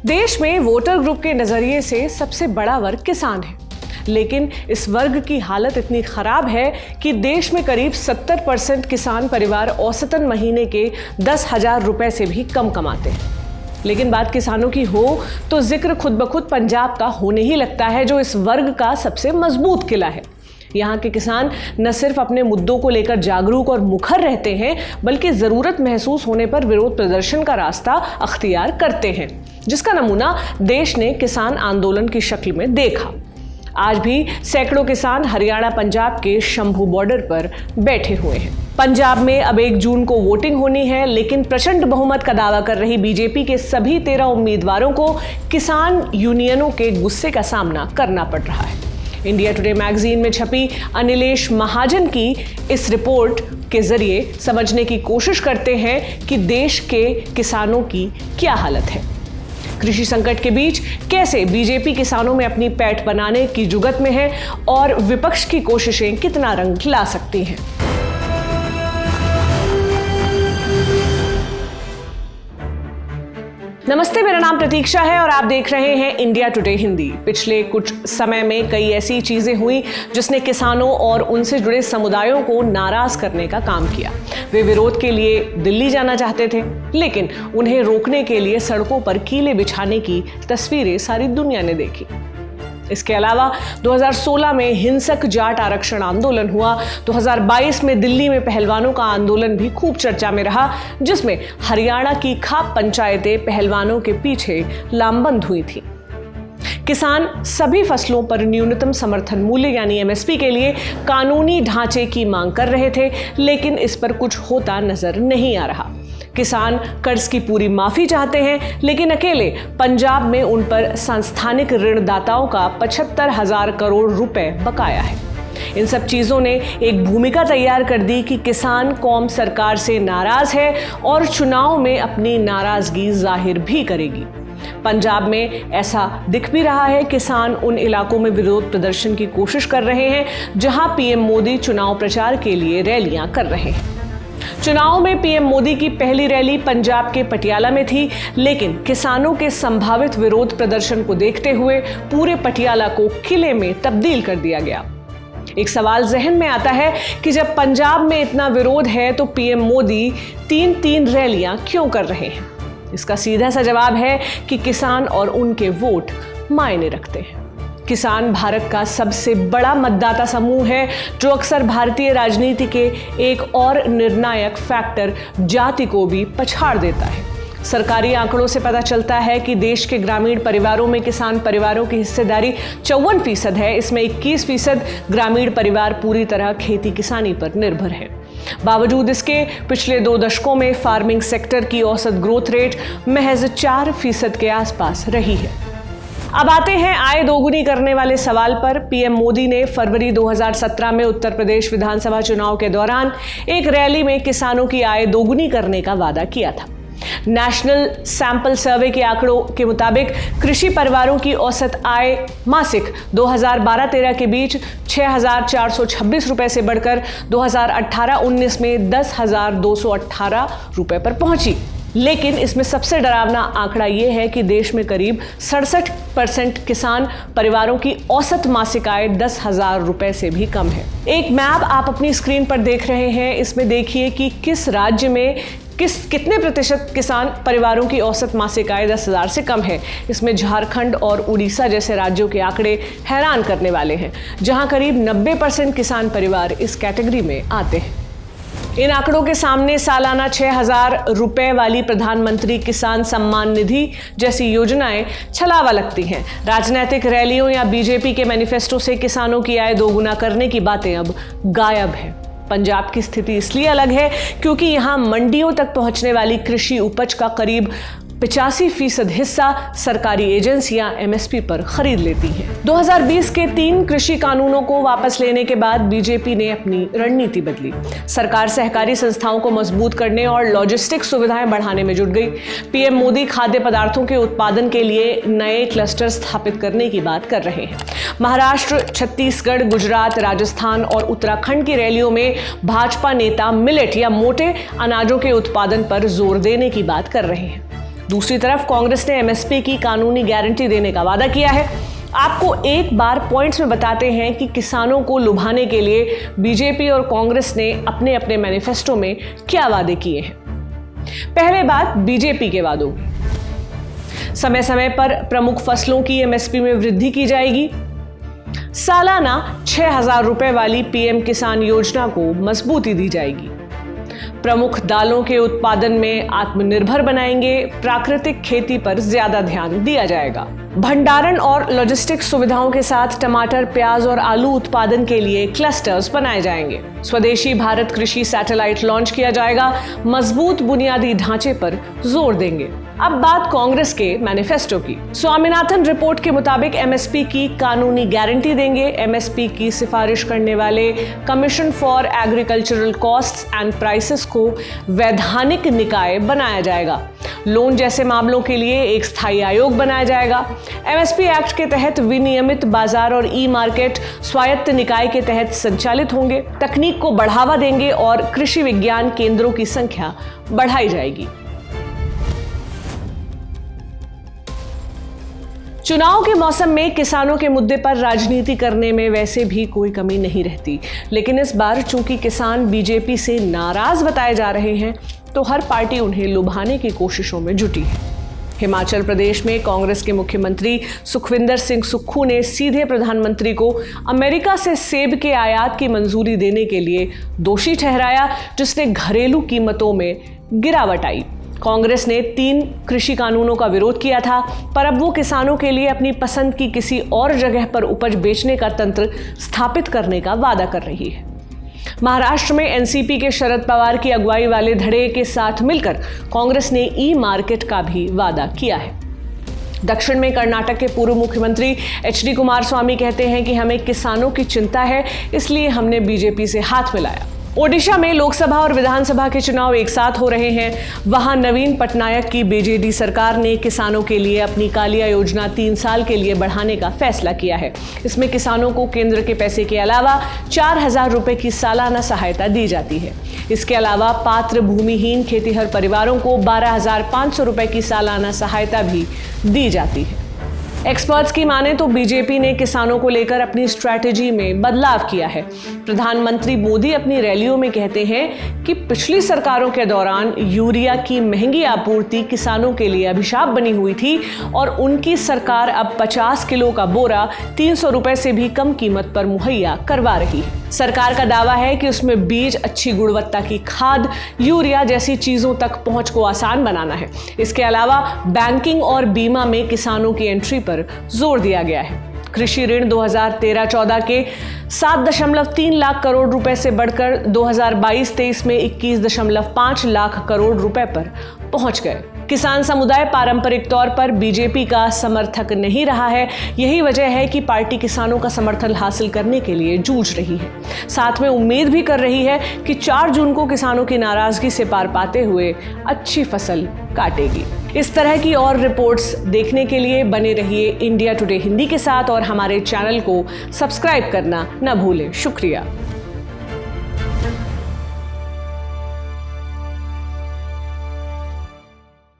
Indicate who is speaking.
Speaker 1: देश में voter group के नजरिए से सबसे बड़ा वर्ग किसान है, लेकिन इस वर्ग की हालत इतनी खराब है कि देश में करीब 70% किसान परिवार औसतन महीने के 10,000 रुपए से भी कम कमाते हैं। लेकिन बात किसानों की हो तो जिक्र खुद ब खुद पंजाब का होने ही लगता है, जो इस वर्ग का सबसे मजबूत किला है। यहाँ के किसान न सिर्फ अपने मुद्दों को लेकर जागरूक और मुखर रहते हैं, बल्कि जरूरत महसूस होने पर विरोध प्रदर्शन का रास्ता अख्तियार करते हैं, जिसका नमूना देश ने किसान आंदोलन की शक्ल में देखा। आज भी सैकड़ों किसान हरियाणा पंजाब के शंभू बॉर्डर पर बैठे हुए हैं। पंजाब में अब 1 जून को वोटिंग होनी है, लेकिन प्रचंड बहुमत का दावा कर रही बीजेपी के सभी 13 उम्मीदवारों को किसान यूनियनों के गुस्से का सामना करना पड़ रहा है। इंडिया टुडे मैगजीन में छपी अनिलेश महाजन की इस रिपोर्ट के जरिए समझने की कोशिश करते हैं कि देश के किसानों की क्या हालत है। कृषि संकट के बीच कैसे बीजेपी किसानों में अपनी पैठ बनाने की जुगत में है और विपक्ष की कोशिशें कितना रंग ला सकती हैं। नमस्ते, मेरा नाम प्रतीक्षा है और आप देख रहे हैं इंडिया टुडे हिंदी। पिछले कुछ समय में कई ऐसी चीजें हुई जिसने किसानों और उनसे जुड़े समुदायों को नाराज करने का काम किया। वे विरोध के लिए दिल्ली जाना चाहते थे, लेकिन उन्हें रोकने के लिए सड़कों पर कीले बिछाने की तस्वीरें सारी दुनिया ने देखी। इसके अलावा 2016 में हिंसक जाट आरक्षण आंदोलन हुआ। 2022 में दिल्ली में पहलवानों का आंदोलन भी खूब चर्चा में रहा, जिसमें हरियाणा की खाप पंचायतें पहलवानों के पीछे लामबंद हुई थी। किसान सभी फसलों पर न्यूनतम समर्थन मूल्य यानी एमएसपी के लिए कानूनी ढांचे की मांग कर रहे थे, लेकिन इस पर कुछ होता नजर नहीं आ रहा। किसान कर्ज की पूरी माफी चाहते हैं, लेकिन अकेले पंजाब में उन पर संस्थानिक ऋणदाताओं का 75,000 करोड़ रुपए बकाया है। इन सब चीजों ने एक भूमिका तैयार कर दी कि किसान कौम सरकार से नाराज है और चुनाव में अपनी नाराजगी जाहिर भी करेगी। पंजाब में ऐसा दिख भी रहा है। किसान उन इलाकों में विरोध प्रदर्शन की कोशिश कर रहे हैं जहां पीएम मोदी चुनाव प्रचार के लिए रैलियां कर रहे हैं। चुनाव में पीएम मोदी की पहली रैली पंजाब के पटियाला में थी, लेकिन किसानों के संभावित विरोध प्रदर्शन को देखते हुए पूरे पटियाला को किले में तब्दील कर दिया गया। एक सवाल जहन में आता है कि जब पंजाब में इतना विरोध है तो पीएम मोदी 3-3 रैलियां क्यों कर रहे हैं? इसका सीधा सा जवाब है कि किसान और उनके वोट मायने रखते हैं। किसान भारत का सबसे बड़ा मतदाता समूह है, जो अक्सर भारतीय राजनीति के एक और निर्णायक फैक्टर जाति को भी पछाड़ देता है। सरकारी आंकड़ों से पता चलता है कि देश के ग्रामीण परिवारों में किसान परिवारों की हिस्सेदारी 54% है। इसमें 21% ग्रामीण परिवार पूरी तरह खेती किसानी पर निर्भर है। बावजूद इसके पिछले 2 दशकों में फार्मिंग सेक्टर की औसत ग्रोथ रेट महज 4% के आसपास रही है। अब आते हैं आय दोगुनी करने वाले सवाल पर। पीएम मोदी ने फरवरी 2017 में उत्तर प्रदेश विधानसभा चुनाव के दौरान एक रैली में किसानों की आय दोगुनी करने का वादा किया था। नेशनल सैंपल सर्वे के आंकड़ों के मुताबिक कृषि परिवारों की औसत आय मासिक 2012-13 के बीच 6,426 रुपए से बढ़कर 2018-19 में 10,218 रुपए पर पहुंची। लेकिन इसमें सबसे डरावना आंकड़ा यह है कि देश में करीब 67% किसान परिवारों की औसत मासिक आय 10,000 रुपए से भी कम है। एक मैप आप अपनी स्क्रीन पर देख रहे हैं। इसमें देखिए कि किस राज्य में कितने प्रतिशत किसान परिवारों की औसत मासिक आय 10,000 से कम है। इसमें झारखंड और उड़ीसा जैसे राज्यों के आंकड़े हैरान करने वाले हैं, जहां करीब 90% किसान परिवार इस कैटेगरी में आते हैं। इन आंकड़ों के सामने सालाना 6,000 रुपए वाली प्रधानमंत्री किसान सम्मान निधि जैसी योजनाएं छलावा लगती हैं। राजनीतिक रैलियों या बीजेपी के मैनिफेस्टो से किसानों की आय दोगुना करने की बातें अब गायब हैं। पंजाब की स्थिति इसलिए अलग है क्योंकि यहां मंडियों तक पहुंचने वाली कृषि उपज का करीब 85% हिस्सा सरकारी एजेंसियां एमएसपी पर खरीद लेती हैं। 2020 के 3 कृषि कानूनों को वापस लेने के बाद बीजेपी ने अपनी रणनीति बदली। सरकार सहकारी संस्थाओं को मजबूत करने और लॉजिस्टिक सुविधाएं बढ़ाने में जुट गई। पीएम मोदी खाद्य पदार्थों के उत्पादन के लिए नए क्लस्टर स्थापित करने की बात कर रहे हैं। महाराष्ट्र, छत्तीसगढ़, गुजरात, राजस्थान और उत्तराखंड की रैलियों में भाजपा नेता मिलेट या मोटे अनाजों के उत्पादन पर जोर देने की बात कर रहे हैं। दूसरी तरफ कांग्रेस ने एमएसपी की कानूनी गारंटी देने का वादा किया है। आपको एक बार पॉइंट्स में बताते हैं कि किसानों को लुभाने के लिए बीजेपी और कांग्रेस ने अपने अपने मैनिफेस्टो में क्या वादे किए हैं। पहले बात बीजेपी के वादों की। समय समय पर प्रमुख फसलों की एमएसपी में वृद्धि की जाएगी। सालाना 6,000 रुपए वाली पीएम किसान योजना को मजबूती दी जाएगी। प्रमुख दालों के उत्पादन में आत्मनिर्भर बनाएंगे। प्राकृतिक खेती पर ज्यादा ध्यान दिया जाएगा। भंडारण और लॉजिस्टिक्स सुविधाओं के साथ टमाटर, प्याज और आलू उत्पादन के लिए क्लस्टर्स बनाए जाएंगे। स्वदेशी भारत कृषि सैटेलाइट लॉन्च किया जाएगा। मजबूत बुनियादी ढांचे पर जोर देंगे। अब बात कांग्रेस के मैनिफेस्टो की। स्वामीनाथन रिपोर्ट के मुताबिक एमएसपी की कानूनी गारंटी देंगे। एमएसपी की सिफारिश करने वाले commission for agricultural costs and prices को वैधानिक निकाय बनाया जाएगा। लोन जैसे मामलों के लिए एक स्थायी आयोग बनाया जाएगा। एमएसपी एक्ट के तहत विनियमित बाजार और ई मार्केट स्वायत्त निकाय के तहत संचालित होंगे। तकनीक को बढ़ावा देंगे और कृषि विज्ञान केंद्रों की संख्या बढ़ाई जाएगी। चुनाव के मौसम में किसानों के मुद्दे पर राजनीति करने में वैसे भी कोई कमी नहीं रहती, लेकिन इस बार चूंकि किसान बीजेपी से नाराज बताए जा रहे हैं, तो हर पार्टी उन्हें लुभाने की कोशिशों में जुटी है। हिमाचल प्रदेश में कांग्रेस के मुख्यमंत्री सुखविंदर सिंह सुक्खू ने सीधे प्रधानमंत्री को अमेरिका से सेब के आयात की मंजूरी देने के लिए दोषी ठहराया, जिसने घरेलू कीमतों में गिरावट आई। कांग्रेस ने 3 कृषि कानूनों का विरोध किया था, पर अब वो किसानों के लिए अपनी पसंद की किसी और जगह पर उपज बेचने का तंत्र स्थापित करने का वादा कर रही है। महाराष्ट्र में एनसीपी के शरद पवार की अगुवाई वाले धड़े के साथ मिलकर कांग्रेस ने ई मार्केट का भी वादा किया है। दक्षिण में कर्नाटक के पूर्व मुख्यमंत्री एचडी कुमारस्वामी कहते हैं कि हमें किसानों की चिंता है, इसलिए हमने बीजेपी से हाथ मिलाया। ओडिशा में लोकसभा और विधानसभा के चुनाव एक साथ हो रहे हैं। वहां नवीन पटनायक की बीजेडी सरकार ने किसानों के लिए अपनी कालिया योजना 3 साल के लिए बढ़ाने का फैसला किया है। इसमें किसानों को केंद्र के पैसे के अलावा 4,000 रुपए की सालाना सहायता दी जाती है। इसके अलावा पात्र भूमिहीन खेतीहर परिवारों को 12,500 रुपए की सालाना सहायता भी दी जाती है। एक्सपर्ट्स की माने तो बीजेपी ने किसानों को लेकर अपनी स्ट्रैटेजी में बदलाव किया है। प्रधानमंत्री मोदी अपनी रैलियों में कहते हैं कि पिछली सरकारों के दौरान यूरिया की महंगी आपूर्ति किसानों के लिए अभिशाप बनी हुई थी और उनकी सरकार अब 50 किलो का बोरा 300 रुपए से भी कम कीमत पर मुहैया करवा रही है। सरकार का दावा है कि उसमें बीज, अच्छी गुणवत्ता की खाद, यूरिया जैसी चीजों तक पहुंच को आसान बनाना है। इसके अलावा बैंकिंग और बीमा में किसानों की एंट्री पर जोर दिया गया है। कृषि ऋण 2013-14 के 7.3 लाख करोड़ रुपए से बढ़कर 2022-23 में 21.5 लाख करोड़ रुपए पर पहुंच गए। किसान समुदाय पारंपरिक तौर पर बीजेपी का समर्थक नहीं रहा है। यही वजह है कि पार्टी किसानों का समर्थन हासिल करने के लिए जूझ रही है। साथ में उम्मीद भी कर रही है कि 4 जून को किसानों की नाराजगी से पार पाते हुए अच्छी फसल काटेगी। इस तरह की और रिपोर्ट्स देखने के लिए बने रहिए इंडिया टुडे हिंदी के साथ और हमारे चैनल को सब्सक्राइब करना न भूलें। शुक्रिया।